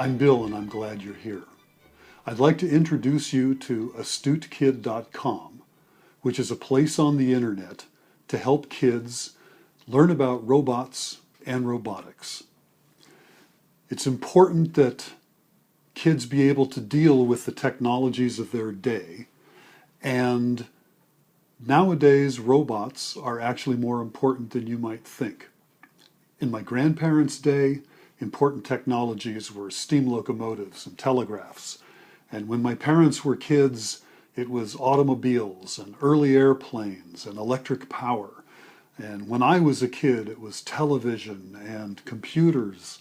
I'm Bill and I'm glad you're here. I'd like to introduce you to AstuteKid.com, which is a place on the internet to help kids learn about robots and robotics. It's important that kids be able to deal with the technologies of their day, and nowadays robots are actually more important than you might think. In my grandparents' day, important technologies were steam locomotives and telegraphs. And when my parents were kids, it was automobiles and early airplanes and electric power. And when I was a kid, it was television and computers.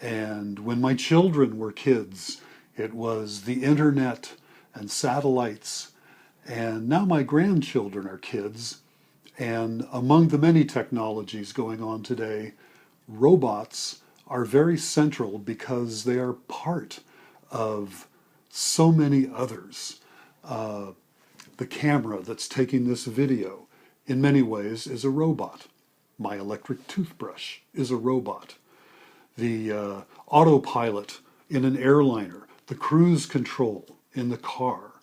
And when my children were kids, it was the internet and satellites. And now my grandchildren are kids. And among the many technologies going on today, robots are very central because they are part of so many others. The camera that's taking this video, in many ways, is a robot. My electric toothbrush is a robot. The autopilot in an airliner, the cruise control in the car,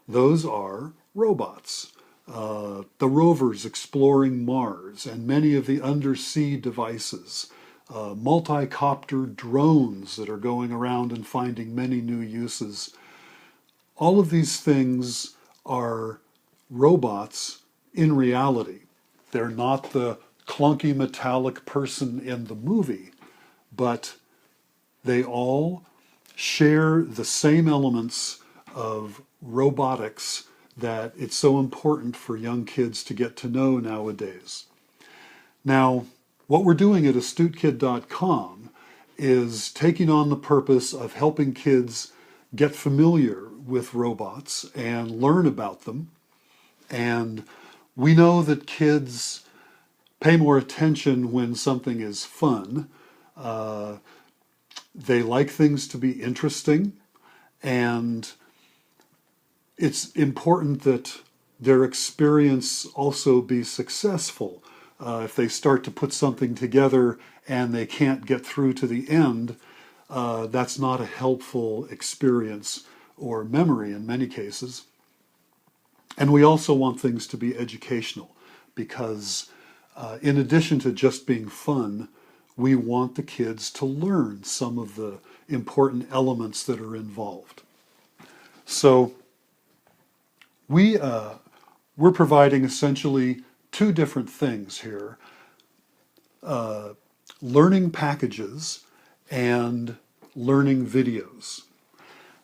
those are robots. The rovers exploring Mars and many of the undersea devices, multi-copter drones that are going around and finding many new uses. All of these things are robots in reality. They're not the clunky metallic person in the movie, but they all share the same elements of robotics that it's so important for young kids to get to know nowadays. Now, what we're doing at AstuteKid.com is taking on the purpose of helping kids get familiar with robots and learn about them. And we know that kids pay more attention when something is fun. They like things to be interesting, and it's important that their experience also be successful. If they start to put something together and they can't get through to the end, that's not a helpful experience or memory in many cases. And we also want things to be educational because in addition to just being fun, we want the kids to learn some of the important elements that are involved. So we're providing essentially two different things here. Learning packages and learning videos.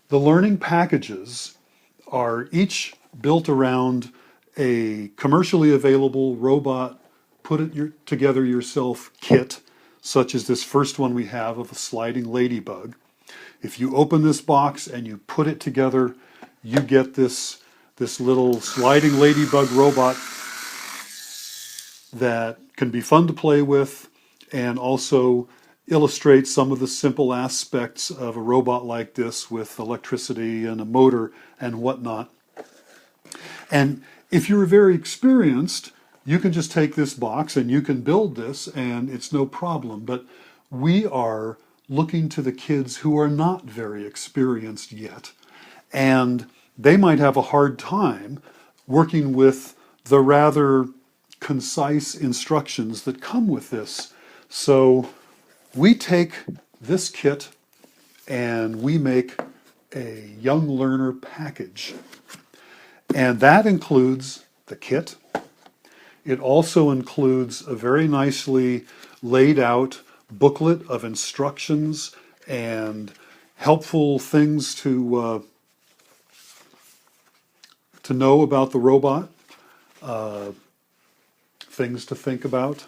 The learning packages are each built around a commercially available robot, put it together yourself kit, such as this first one we have of a sliding ladybug. If you open this box and you put it together, you get this little sliding ladybug robot that can be fun to play with and also illustrate some of the simple aspects of a robot like this with electricity and a motor and whatnot. And if you're very experienced, you can just take this box and you can build this and it's no problem. But we are looking to the kids who are not very experienced yet, and they might have a hard time working with the rather concise instructions that come with this. So we take this kit and we make a young learner package. And that includes the kit. It also includes a very nicely laid out booklet of instructions and helpful things to know about the robot, things to think about.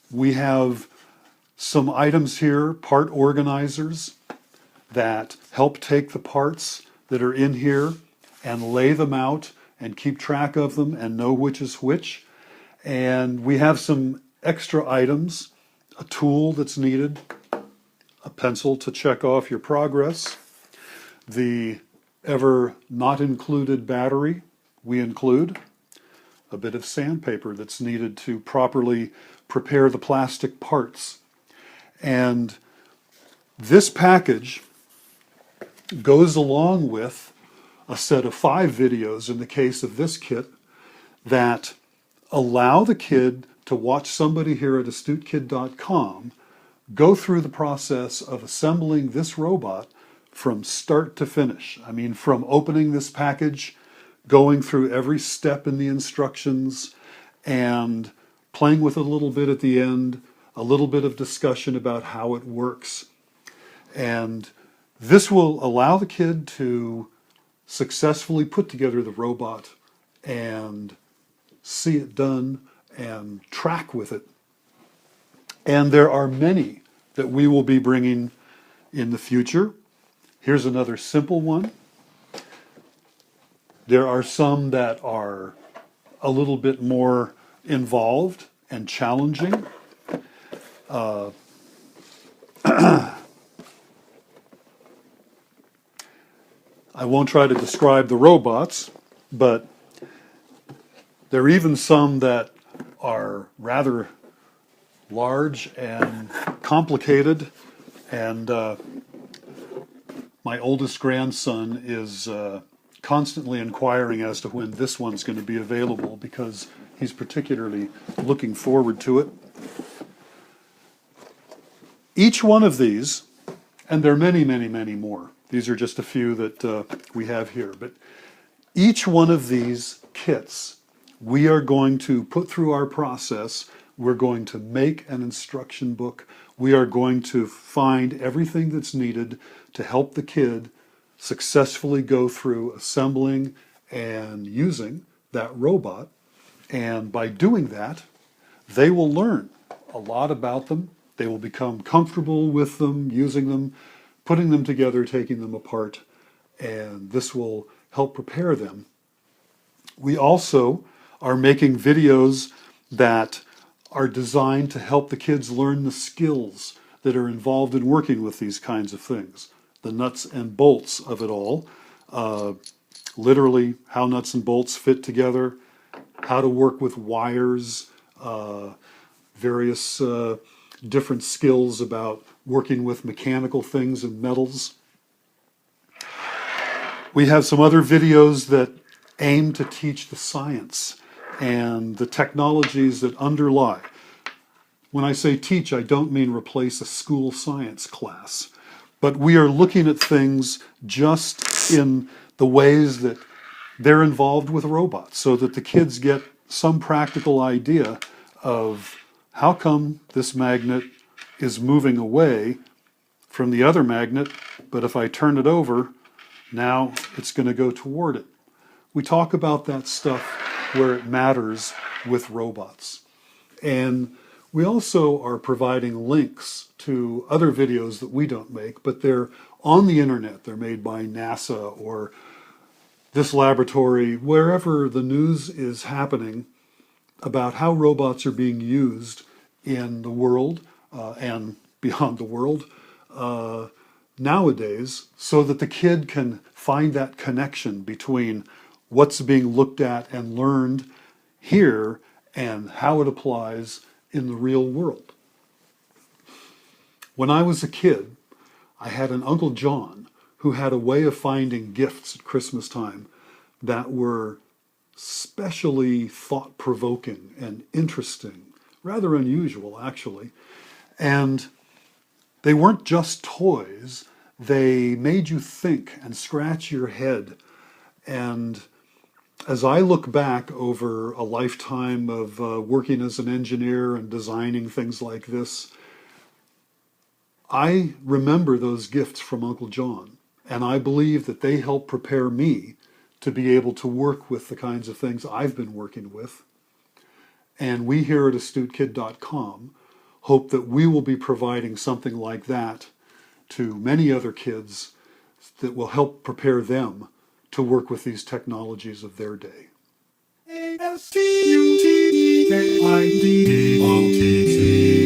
We have some items here, part organizers, that help take the parts that are in here and lay them out and keep track of them and know which is which. And we have some extra items, a tool that's needed, a pencil to check off your progress, the ever not included battery we include, a bit of sandpaper that's needed to properly prepare the plastic parts. And this package goes along with a set of 5 videos in the case of this kit that allow the kid to watch somebody here at AstuteKid.com go through the process of assembling this robot from start to finish. I mean, from opening this package, going through every step in the instructions, and playing with it a little bit at the end, a little bit of discussion about how it works. And this will allow the kid to successfully put together the robot and see it done and track with it. And there are many that we will be bringing in the future. Here's another simple one. There are some that are a little bit more involved and challenging. I won't try to describe the robots, but there are even some that are rather large and complicated, and my oldest grandson is constantly inquiring as to when this one's going to be available because he's particularly looking forward to it. Each one of these, and there are many, many, many more. These are just a few that we have here, but each one of these kits we are going to put through our process. We're going to make an instruction book. We are going to find everything that's needed to help the kid successfully go through assembling and using that robot. And by doing that, they will learn a lot about them. They will become comfortable with them, using them, putting them together, taking them apart, and this will help prepare them. We also are making videos that are designed to help the kids learn the skills that are involved in working with these kinds of things, the nuts and bolts of it all, literally how nuts and bolts fit together, how to work with wires, various different skills about working with mechanical things and metals. We have some other videos that aim to teach the science and the technologies that underlie. When I say teach, I don't mean replace a school science class, but we are looking at things just in the ways that they're involved with robots so that the kids get some practical idea of how come this magnet is moving away from the other magnet, but if I turn it over, now it's going to go toward it. We talk about that stuff where it matters with robots. And we also are providing links to other videos that we don't make, but they're on the internet. They're made by NASA or this laboratory, wherever the news is happening about how robots are being used in the world and beyond the world nowadays, so that the kid can find that connection between what's being looked at and learned here and how it applies in the real world. When I was a kid, I had an Uncle John who had a way of finding gifts at Christmas time that were especially thought-provoking and interesting, rather unusual actually. And they weren't just toys, they made you think and scratch your head. And as I look back over a lifetime of working as an engineer and designing things like this, I remember those gifts from Uncle John, and I believe that they help prepare me to be able to work with the kinds of things I've been working with. And we here at AstuteKid.com hope that we will be providing something like that to many other kids that will help prepare them to work with these technologies of their day. AstuteKidDotCom